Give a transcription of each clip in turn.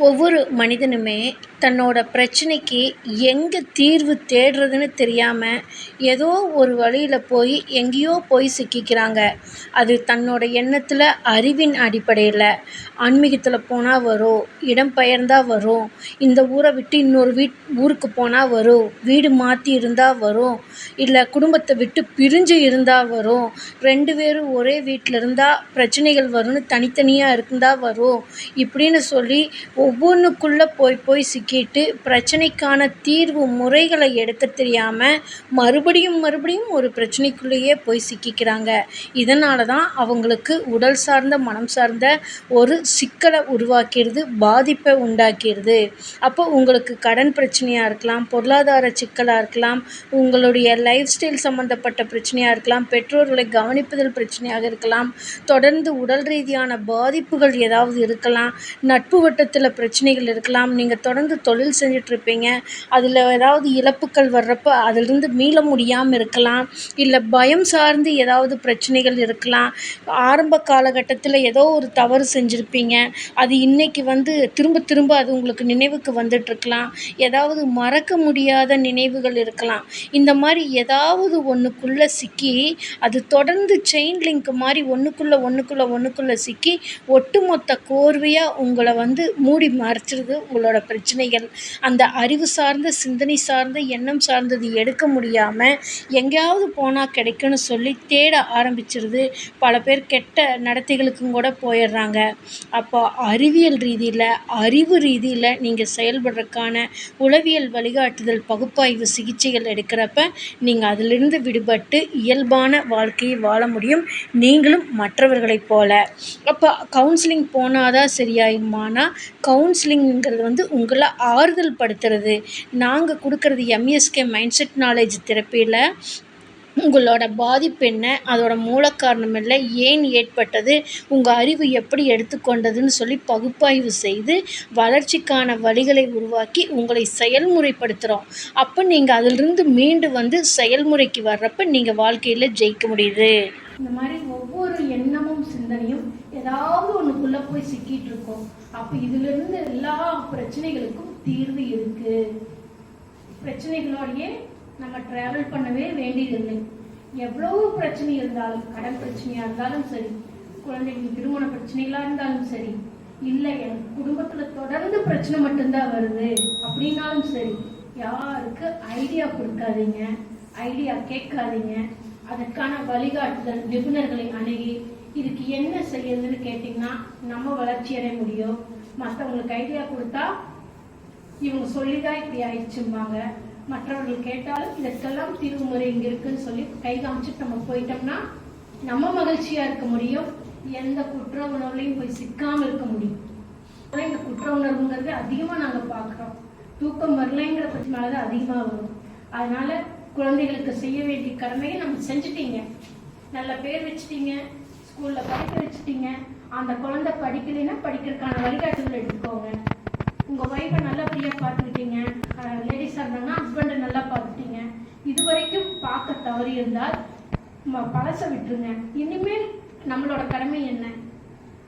ஒவ்வொரு மனிதனுமே தன்னோட பிரச்சனைக்கு எங்கே தீர்வு தேடுறதுன்னு தெரியாமல் ஏதோ ஒரு வழியில் போய் எங்கேயோ போய் சிக்கிக்கிறாங்க. அது தன்னோட எண்ணத்தில், அறிவின் அடிப்படையில், ஆன்மீகத்தில் போனால் வரும், இடம் பெயர்ந்தால் வரும், இந்த ஊரை விட்டு இன்னொரு ஊருக்கு போனால் வரும், வீடு மாற்றி இருந்தால் வரும், இல்லை குடும்பத்தை விட்டு பிரிஞ்சு இருந்தால் வரும், 2 பேரும் ஒரே வீட்டில் இருந்தால் பிரச்சனைகள் வரும்னு தனித்தனியாக இருந்தால் வரும், இப்படின்னு சொல்லி ஒவ்வொன்றுக்குள்ளே போய் சிக்கிட்டு பிரச்சனைக்கான தீர்வு முறைகளை எடுக்க தெரியாமல் மறுபடியும் ஒரு பிரச்சனைக்குள்ளேயே போய் சிக்கிக்கிறாங்க. இதனால தான் அவங்களுக்கு உடல் சார்ந்த, மனம் சார்ந்த ஒரு சிக்கலை உருவாக்கிடுது, பாதிப்பை உண்டாக்கிடுது. அப்போ உங்களுக்கு கடன் பிரச்சனையாக இருக்கலாம், பொருளாதார சிக்கலாக இருக்கலாம், உங்களுடைய லைஃப் ஸ்டைல் சம்மந்தப்பட்ட பிரச்சனையாக இருக்கலாம், பெற்றோர்களை கவனிப்பதில் பிரச்சனையாக இருக்கலாம், தொடர்ந்து உடல் ரீதியான பாதிப்புகள் ஏதாவது இருக்கலாம், நட்பு வட்டத்தில் பிரச்சனைகள் இருக்கலாம், நீங்கள் தொடர்ந்து தொழில் செஞ்சிட்ருப்பீங்க, அதில் ஏதாவது இழப்புக்கள் வர்றப்போ அதிலிருந்து மீள முடியாமல் இருக்கலாம், இல்லை பயம் சார்ந்து ஏதாவது பிரச்சனைகள் இருக்கலாம், ஆரம்ப காலகட்டத்தில் ஏதோ ஒரு தவறு செஞ்சுருப்பீங்க, அது இன்றைக்கி திரும்ப அது உங்களுக்கு நினைவுக்கு வந்துட்டுருக்கலாம், ஏதாவது மறக்க முடியாத நினைவுகள் இருக்கலாம். இந்த மாதிரி ஏதாவது ஒன்றுக்குள்ளே சிக்கி அது தொடர்ந்து செயின் லிங்க் மாதிரி ஒன்றுக்குள்ளே சிக்கி ஒட்டுமொத்த கோர்வையாக உங்களை மூடி மறைச்சிருது உங்களோட பிரச்சனைகள். அந்த அறிவு சார்ந்த, சிந்தனை சார்ந்த, எண்ணம் சார்ந்தது எடுக்க முடியாமல் எங்கேயாவது போனால் கிடைக்குன்னு சொல்லி தேட ஆரம்பிச்சிருது. பல பேர் கெட்ட நடத்தைகளுக்கும் கூட போயிடுறாங்க. அப்போ அறிவியல் ரீதியில், அறிவு ரீதியில் நீங்கள் செயல்படுறதுக்கான உளவியல் வழிகாட்டுதல், பகுப்பாய்வு சிகிச்சைகள் எடுக்கிறப்ப நீங்கள் அதிலிருந்து விடுபட்டு இயல்பான வாழ்க்கையை வாழ முடியும், நீங்களும் மற்றவர்களைப் போல. அப்போ கவுன்சிலிங் போனாதான் சரியாகுமானா, கவுன்சிலிங்கிறது உங்களை ஆறுதல் படுத்துறது. நாங்கள் கொடுக்குறது எம்எஸ்கே மைண்ட் செட் நாலேஜ் தெரப்பியில் உங்களோட பாதிப்பு என்ன, அதோட மூல காரணம் இல்லை, ஏன் ஏற்பட்டது, உங்கள் அறிவு எப்படி எடுத்துக்கொண்டதுன்னு சொல்லி பகுப்பாய்வு செய்து வளர்ச்சிக்கான வழிகளை உருவாக்கி உங்களை செயல்முறைப்படுத்துகிறோம். அப்போ நீங்கள் அதிலிருந்து மீண்டு செயல்முறைக்கு வர்றப்ப நீங்கள் வாழ்க்கையில் ஜெயிக்க முடியுது. இந்த மாதிரி ஒவ்வொரு எண்ணமும் சிந்தனையும் ஏதாவது ஒன்றுக்குள்ளே போய் சிக்கிட்டு இருக்கோம். அப்போ இதிலிருந்து எல்லா பிரச்சனைகளுக்கும் தீர்வு இருக்கு. பிரச்சனைகளோடையே நம்ம டிராவல் பண்ணவே வேண்டியதில்லை. எவ்வளவு பிரச்சனை இருந்தாலும், கடன் பிரச்சனையா இருந்தாலும் சரி, குழந்தைகளுக்கு திருமண பிரச்சனைகளா இருந்தாலும் சரி, இல்லை என் குடும்பத்துல தொடர்ந்து பிரச்சனை மட்டும்தான் வருது அப்படின்னாலும் சரி, யாருக்கு ஐடியா கொடுக்காதீங்க, ஐடியா கேட்காதீங்க. அதற்கான வழிகாட்டுதல் நிபுணர்களை அணுகி இதுக்கு என்ன செய்யறதுன்னு கேட்டிங்கன்னா நம்ம வளர்ச்சி அடைய முடியும். மற்றவங்களுக்கு ஐடியா கொடுத்தா இவங்க சொல்லிதான் இப்படி ஆயிடுச்சும்பாங்க, மற்றவர்கள் கேட்டாலும் இதற்கெல்லாம் தீர்வு முறை இங்கே இருக்குன்னு சொல்லி கை காமிச்சிட்டு நம்ம போயிட்டோம்னா நம்ம மகிழ்ச்சியா இருக்க முடியும், எந்த குற்ற உணர்வுலையும் போய் சிக்காமல் இருக்க முடியும். ஆனால் இந்த குற்ற உணர்வுங்கிறது அதிகமாக நாங்கள் பார்க்குறோம். தூக்கம் வரலைங்கிற பிரச்சனை தான் அதிகமாக வரும். அதனால குழந்தைகளுக்கு செய்ய வேண்டிய கடமையை நம்ம செஞ்சுட்டீங்க, நல்ல பேர் வச்சுட்டீங்க, ஸ்கூலில் படிக்க வச்சுட்டீங்க, அந்த குழந்தை படிக்கலைன்னா படிக்கிறதுக்கான வழிகாட்டுதல் எடுத்துக்கோங்க. உங்கள் ஒய்ஃபை நல்லபடியாக பார்த்துக்கிட்டீங்க, லேடிஸாக இருந்தாங்கன்னா ஹஸ்பண்டை நல்லா பார்த்துட்டீங்க. இது வரைக்கும் பார்க்க தவறி இருந்தால் பழசை விட்டுருங்க. இனிமேல் நம்மளோட கடமை என்ன,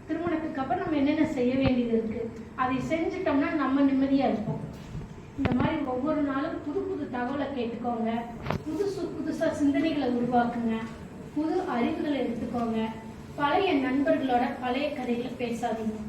திருமணத்துக்கு அப்புறம் நம்ம என்னென்ன செய்ய வேண்டியது இருக்குது, அதை செஞ்சுட்டோம்னா நம்ம நிம்மதியாக இருப்போம். இந்த மாதிரி ஒவ்வொரு நாளும் புது தகவலை கேட்டுக்கோங்க, புதுசாக சிந்தனைகளை உருவாக்குங்க, புது அறிவுகளை எடுத்துக்கோங்க. பழைய நண்பர்களோட பழைய கதைகளை பேசாதீங்க.